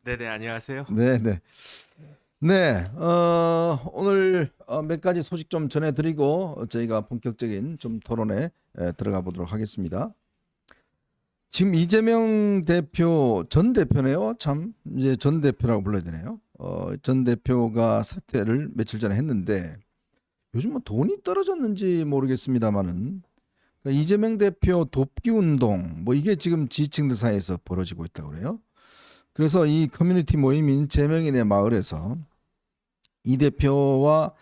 네네, 안녕하세요. 네네. 네, 오늘 몇 가지 소식 좀 전해드리고 저희가 본격적인 좀 토론에 들어가 보도록 하겠습니다. 지금 이재명 대표, 전 대표네요. 참 이제 전 대표라고 불러야 되네요. 전 대표가 사퇴를 며칠 전에 했는데 요즘 뭐 돈이 떨어졌는지 모르겠습니다만은 그러니까 이재명 대표 돕기 운동 뭐 이게 지금 지지층들 사이에서 벌어지고 있다고 그래요. 그래서 이 커뮤니티 모임인 제명인의 마을에서 이 대표와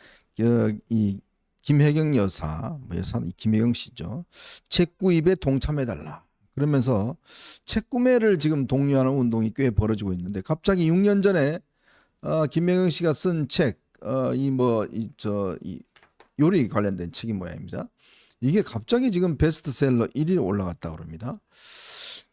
이 김혜경 여사, 뭐 여사 김혜경 씨죠. 책 구입에 동참해달라. 그러면서 책 구매를 지금 독려하는 운동이 꽤 벌어지고 있는데 갑자기 6년 전에 김혜경 씨가 쓴 책, 이 요리 관련된 책이 모양입니다. 이게 갑자기 지금 베스트셀러 1위에 올라갔다 그럽니다.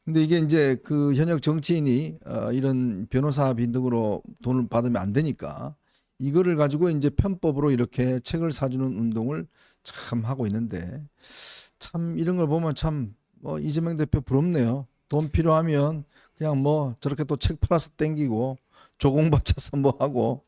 근데 이게 이제 그 현역 정치인이 이런 변호사비 등으로 돈을 받으면 안 되니까 이거를 가지고 이제 편법으로 이렇게 책을 사주는 운동을 참 하고 있는데 참 이런 걸 보면 참 이재명 대표 부럽네요. 돈 필요하면 그냥 뭐 저렇게 또 책 팔아서 땡기고 조공받쳐서 뭐 하고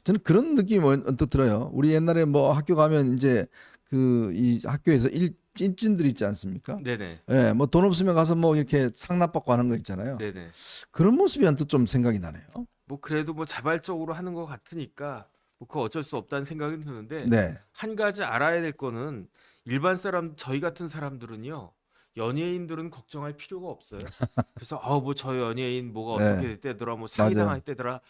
저는 그런 느낌이 언뜻 들어요. 우리 옛날에 뭐 학교 가면 이제 그 이 학교에서 찐찐들 있지 않습니까? 네네, 예, 뭐 돈 없으면 가서 뭐 이렇게 상납받고 하는 거 있잖아요. 네네. 그런 모습이 언뜻 좀 생각이 나네요. 뭐 그래도 뭐 자발적으로 하는 것 같으니까 뭐 그거 어쩔 수 없다는 생각이 드는데 네. 한 가지 알아야 될 거는 일반 사람 저희 같은 사람들은요. 연예인들은 걱정할 필요가 없어요. 그래서 뭐 저 연예인 뭐가 어떻게 네. 됐대더라, 뭐 사기 맞아요. 당했대더라,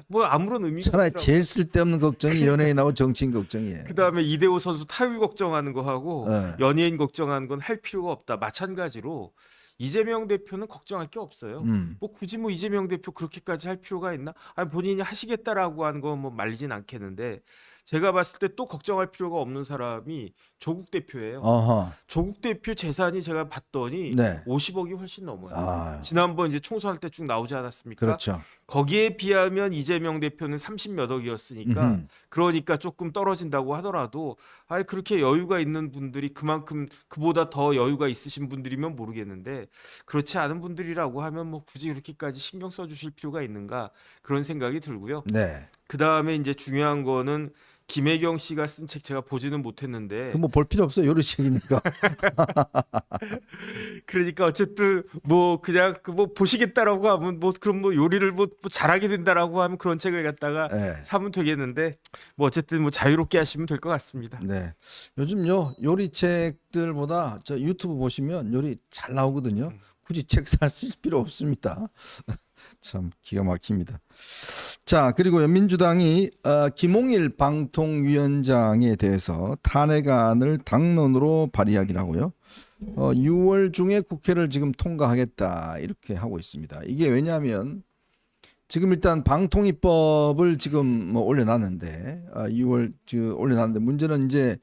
뭐 아무런 의미가 차라리 없더라고요. 제일 쓸데없는 걱정이 연예인하고 정치인 걱정이에요. 그다음에 이대호 선수 타율 걱정하는 거 하고 예. 연예인 걱정하는 건 할 필요가 없다. 마찬가지로 이재명 대표는 걱정할 게 없어요. 음. 뭐 굳이 뭐 이재명 대표 그렇게까지 할 필요가 있나? 아니 본인이 하시겠다라고 한 거 뭐 말리진 않겠는데 제가 봤을 때 또 걱정할 필요가 없는 사람이 조국 대표예요. 어허. 조국 대표 재산이 제가 봤더니 네. 50억이 훨씬 넘어요. 아, 지난번 이제 총선할 때 쭉 나오지 않았습니까? 그렇죠. 거기에 비하면 이재명 대표는 30몇 억이었으니까 음흠. 그러니까 조금 떨어진다고 하더라도 그렇게 여유가 있는 분들이 그만큼 그보다 더 여유가 있으신 분들이면 모르겠는데 그렇지 않은 분들이라고 하면 뭐 굳이 그렇게까지 신경 써주실 필요가 있는가 그런 생각이 들고요. 네. 그 다음에 이제 중요한 거는 김혜경 씨가 쓴 책 제가 보지는 못했는데 그 뭐 볼 필요 없어요. 요리책이니까. 그러니까 어쨌든 뭐 그냥 그 뭐 보시겠다라고 하면 뭐 그럼 뭐 요리를 뭐 잘하게 된다라고 하면 그런 책을 갖다가 네. 사면 되겠는데 뭐 어쨌든 뭐 자유롭게 하시면 될 것 같습니다. 네. 요즘요 요리책들보다 저 유튜브 보시면 요리 잘 나오거든요. 굳이 책 쓸 필요 없습니다. 참 기가 막힙니다. 자, 그리고 민주당이 김홍일 방통위원장에 대해서 탄핵안을 당론으로 발의하기로 하고요. 6월 중에 국회를 지금 통과하겠다 이렇게 하고 있습니다. 이게 왜냐하면 지금 일단 방통위법을 지금 뭐 올려놨는데 6월 올려놨는데 문제는 이제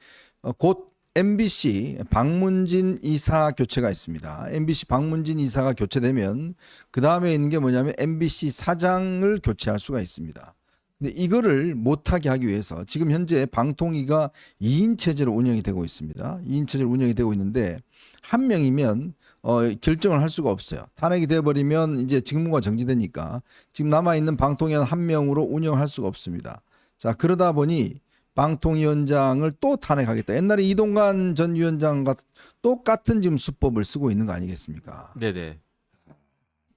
곧 MBC 박문진 이사 교체가 있습니다. MBC 박문진 이사가 교체되면 그 다음에 있는 게 뭐냐면 MBC 사장을 교체할 수가 있습니다. 근데 이거를 못하게 하기 위해서 지금 현재 방통위가 2인 체제로 운영이 되고 있습니다. 2인 체제로 운영이 되고 있는데 한 명이면 결정을 할 수가 없어요. 탄핵이 돼버리면 이제 직무가 정지되니까 지금 남아있는 방통위원 한 명으로 운영할 수가 없습니다. 자, 그러다 보니 방통위원장을 또 탄핵하겠다. 옛날에 이동관 전 위원장과 똑같은 지금 수법을 쓰고 있는 거 아니겠습니까? 네네.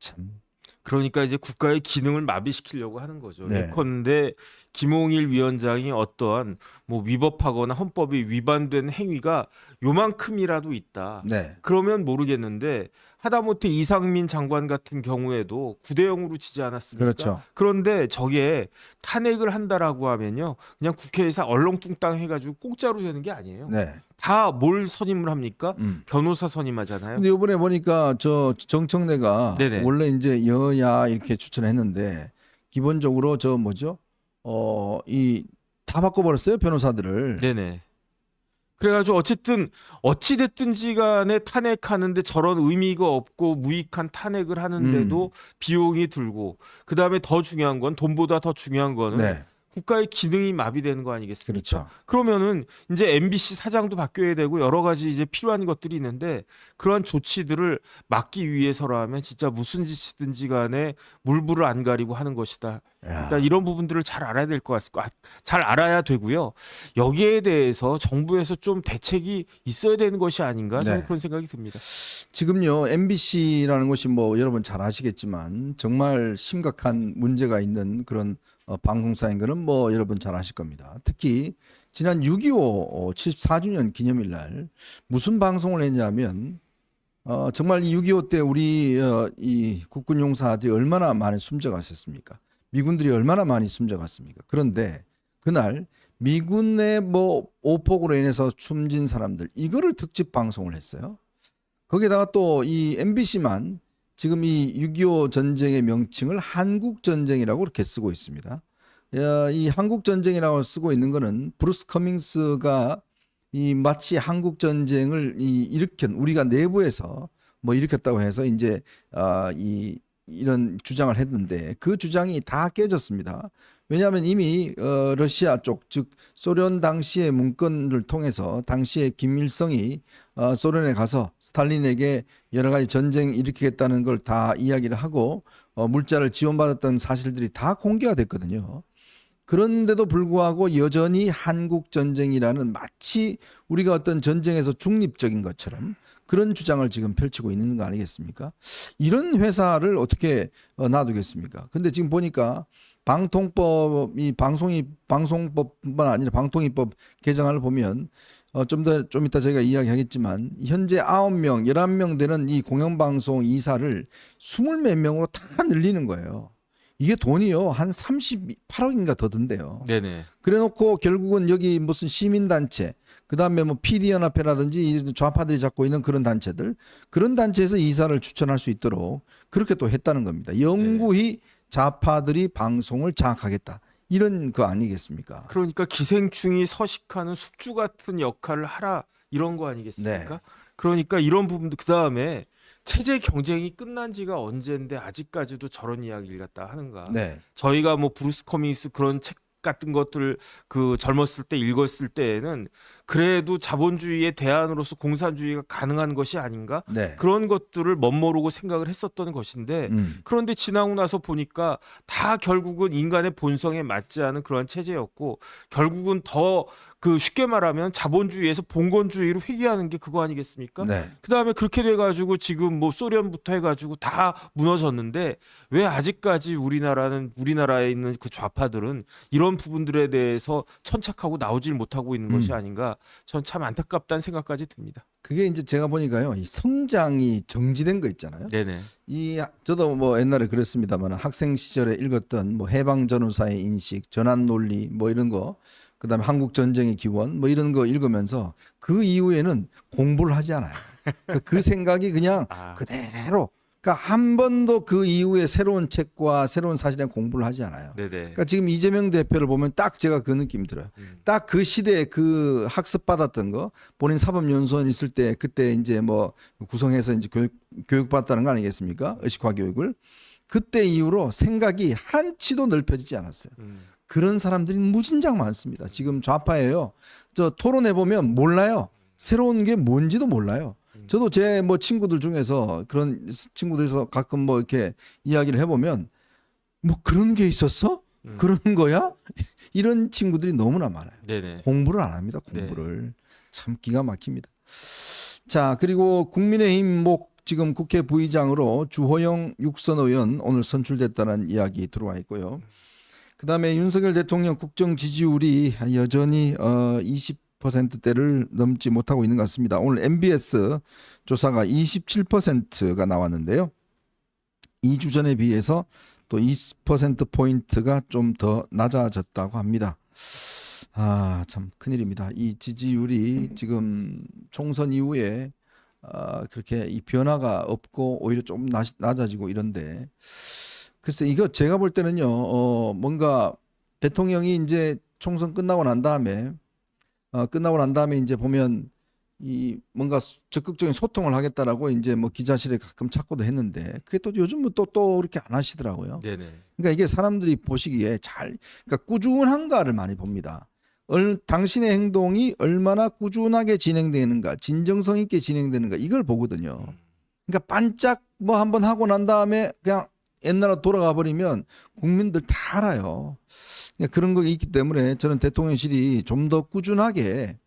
참. 그러니까 이제 국가의 기능을 마비시키려고 하는 거죠. 네. 예컨대 김홍일 위원장이 어떠한 뭐 위법하거나 헌법이 위반된 행위가 요만큼이라도 있다. 네. 그러면 모르겠는데 하다못해 이상민 장관 같은 경우에도 9대0으로 지지 않았습니까? 그렇죠. 그런데 저게 탄핵을 한다라고 하면요. 그냥 국회에서 얼렁뚱땅 해가지고 공짜로 되는 게 아니에요. 네. 다 뭘 선임을 합니까? 변호사 선임하잖아요. 근데 이번에 보니까 저 정청래가 네네. 원래 이제 여야 이렇게 추천했는데 기본적으로 저 뭐죠? 이 다 바꿔버렸어요 변호사들을. 네네. 그래가지고 어쨌든 어찌 됐든지 간에 탄핵하는데 저런 의미가 없고 무익한 탄핵을 하는데도 비용이 들고 그 다음에 더 중요한 건 돈보다 더 중요한 거는 네. 국가의 기능이 마비되는 거 아니겠습니까? 그렇죠. 그러면은 이제 MBC 사장도 바뀌어야 되고 여러 가지 이제 필요한 것들이 있는데 그러한 조치들을 막기 위해서라면 진짜 무슨 짓이든지 간에 물불을 안 가리고 하는 것이다. 그러니까 야. 이런 부분들을 잘 알아야 될 것 같습니다. 잘 알아야 되고요. 여기에 대해서 정부에서 좀 대책이 있어야 되는 것이 아닌가 저는 네. 그런 생각이 듭니다. 지금요 MBC라는 것이 뭐 여러분 잘 아시겠지만 정말 심각한 문제가 있는 그런 방송사인 거는 뭐 여러분 잘 아실 겁니다. 특히 지난 6.25 74주년 기념일 날 무슨 방송을 했냐면 정말 이 6.25 때 우리 이 국군 용사들이 얼마나 많이 숨져갔었습니까? 미군들이 얼마나 많이 숨져갔습니까? 그런데 그날 미군의 뭐 오폭으로 인해서 숨진 사람들 이거를 특집 방송을 했어요. 거기다가 또 이 MBC만 지금 이 6.25 전쟁의 명칭을 한국 전쟁이라고 그렇게 쓰고 있습니다. 이 한국 전쟁이라고 쓰고 있는 거는 브루스 커밍스가 이 마치 한국 전쟁을 일으킨 우리가 내부에서 뭐 일으켰다고 해서 이제 이런 주장을 했는데 그 주장이 다 깨졌습니다. 왜냐하면 이미 러시아 쪽, 즉 소련 당시의 문건을 통해서 당시에 김일성이 소련에 가서 스탈린에게 여러 가지 전쟁 일으키겠다는 걸 다 이야기를 하고 물자를 지원받았던 사실들이 다 공개가 됐거든요. 그런데도 불구하고 여전히 한국 전쟁이라는 마치 우리가 어떤 전쟁에서 중립적인 것처럼 그런 주장을 지금 펼치고 있는 거 아니겠습니까? 이런 회사를 어떻게 놔두겠습니까? 근데 지금 보니까 방통법 이 방송법뿐만 아니라 방통위법 개정안을 보면 좀 이따 저희가 이야기하겠지만 현재 9명, 11명 되는 이 공영방송 이사를 20 몇 명으로 다 늘리는 거예요. 이게 돈이요. 한 38억인가 더 든대요. 네네. 그래 놓고 결국은 여기 무슨 시민단체, 그 다음에 뭐 PD연합회라든지 좌파들이 잡고 있는 그런 단체들, 그런 단체에서 이사를 추천할 수 있도록 그렇게 또 했다는 겁니다. 영구히 좌파들이 방송을 장악하겠다. 이런 거 아니겠습니까? 그러니까 기생충이 서식하는 숙주 같은 역할을 하라 이런 거 아니겠습니까? 네. 그러니까 이런 부분도 그 다음에 체제 경쟁이 끝난 지가 언젠데 아직까지도 저런 이야기를 갖다 하는가? 네. 저희가 뭐 브루스 커밍스 그런 책 같은 것들 그 젊었을 때 읽었을 때에는 그래도 자본주의의 대안으로서 공산주의가 가능한 것이 아닌가? 네. 그런 것들을 멋모르고 생각을 했었던 것인데 그런데 지나고 나서 보니까 다 결국은 인간의 본성에 맞지 않은 그런 체제였고 결국은 더 그 쉽게 말하면 자본주의에서 봉건주의로 회귀하는 게 그거 아니겠습니까? 네. 그다음에 그렇게 돼가지고 지금 뭐 소련부터 해가지고 다 무너졌는데 왜 아직까지 우리나라에 있는 그 좌파들은 이런 부분들에 대해서 천착하고 나오질 못하고 있는 것이 아닌가? 전 참 안타깝다는 생각까지 듭니다. 그게 이제 제가 보니까요. 이 성장이 정지된 거 있잖아요. 네네. 저도 뭐 옛날에 그랬습니다만 학생 시절에 읽었던 뭐 해방 전후사의 인식, 전환 논리 뭐 이런 거, 그다음에 한국 전쟁의 기원 뭐 이런 거 읽으면서 그 이후에는 공부를 하지 않아요. 그 생각이 그냥 그대로. 그러니까 한 번도 그 이후에 새로운 책과 새로운 사실에 공부를 하지 않아요. 네네. 그러니까 지금 이재명 대표를 보면 딱 제가 그 느낌이 들어요. 딱 그 시대에 그 학습 받았던 거 본인 사법연수원 있을 때 그때 이제 뭐 구성해서 이제 교육 받았다는 거 아니겠습니까? 의식화 교육을 그때 이후로 생각이 한치도 넓혀지지 않았어요. 그런 사람들이 무진장 많습니다. 지금 좌파예요. 저 토론해 보면 몰라요. 새로운 게 뭔지도 몰라요. 저도 제 뭐 친구들 중에서 그런 친구들에서 가끔 뭐 이렇게 이야기를 해보면 뭐 그런 게 있었어? 그런 거야? 이런 친구들이 너무나 많아요. 네네. 공부를 안 합니다. 공부를. 참 기가 막힙니다. 자, 그리고 국민의힘 지금 국회 부의장으로 주호영 육선 의원 오늘 선출됐다는 이야기 들어와 있고요. 그다음에 윤석열 대통령 국정 지지율이 여전히 20%대를 넘지 못하고 있는 것 같습니다. 오늘 MBS 조사가 27%가 나왔는데요. 2주 전에 비해서 또 20%포인트가 좀 더 낮아졌다고 합니다. 참 큰일입니다. 이 지지율이 지금 총선 이후에 그렇게 이 변화가 없고 오히려 좀 낮아지고 이런데 글쎄 이거 제가 볼 때는요. 뭔가 대통령이 이제 총선 끝나고 난 다음에 이제 보면 이 뭔가 적극적인 소통을 하겠다라고 이제 뭐 기자실에 가끔 찾고도 했는데 그게 또 요즘은 또 그렇게 안 하시더라고요. 네네. 그러니까 이게 사람들이 보시기에 그러니까 꾸준한가를 많이 봅니다. 당신의 행동이 얼마나 꾸준하게 진행되는가, 진정성 있게 진행되는가 이걸 보거든요. 그러니까 반짝 뭐 한번 하고 난 다음에 그냥 옛날로 돌아가 버리면 국민들 다 알아요. 그러니까 그런 거 있기 때문에 저는 대통령실이 좀 더 꾸준하게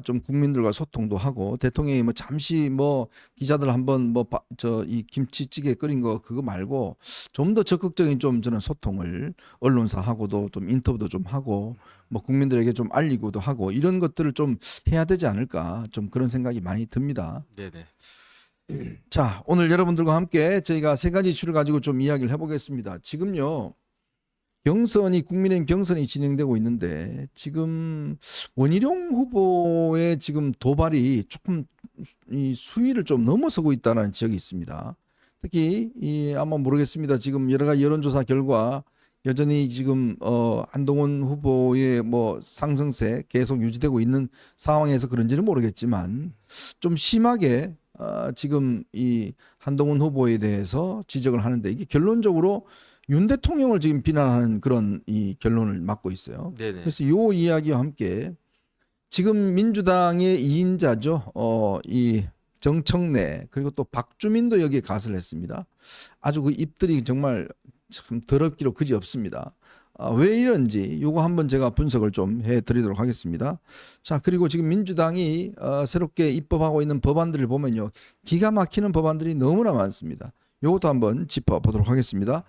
좀 국민들과 소통도 하고 대통령이 뭐 잠시 뭐 기자들 한번 뭐 저 이 김치찌개 끓인 거 그거 말고 좀 더 적극적인 좀 저는 소통을 언론사하고도 좀 인터뷰도 좀 하고 뭐 국민들에게 좀 알리고도 하고 이런 것들을 좀 해야 되지 않을까 좀 그런 생각이 많이 듭니다. 네네. 자, 오늘 여러분들과 함께 저희가 세 가지 이슈를 가지고 좀 이야기를 해보겠습니다. 지금요. 국민의힘 경선이 진행되고 있는데 지금 원희룡 후보의 지금 도발이 조금 이 수위를 좀 넘어서고 있다는 지적이 있습니다. 특히 아마 모르겠습니다. 지금 여러 가지 여론조사 결과 여전히 지금 한동훈 후보의 뭐 상승세 계속 유지되고 있는 상황에서 그런지는 모르겠지만 좀 심하게 지금 이 한동훈 후보에 대해서 지적을 하는데 이게 결론적으로 윤 대통령을 지금 비난하는 그런 이 결론을 맞고 있어요. 네네. 그래서 이 이야기와 함께 지금 민주당의 2인자죠. 이 정청래 그리고 또 박주민도 여기에 가세를 했습니다. 아주 그 입들이 정말 참 더럽기로 그지 없습니다. 왜 이런지 요거 한번 제가 분석을 좀 해드리도록 하겠습니다. 자, 그리고 지금 민주당이 새롭게 입법하고 있는 법안들을 보면요. 기가 막히는 법안들이 너무나 많습니다. 요것도 한번 짚어보도록 하겠습니다.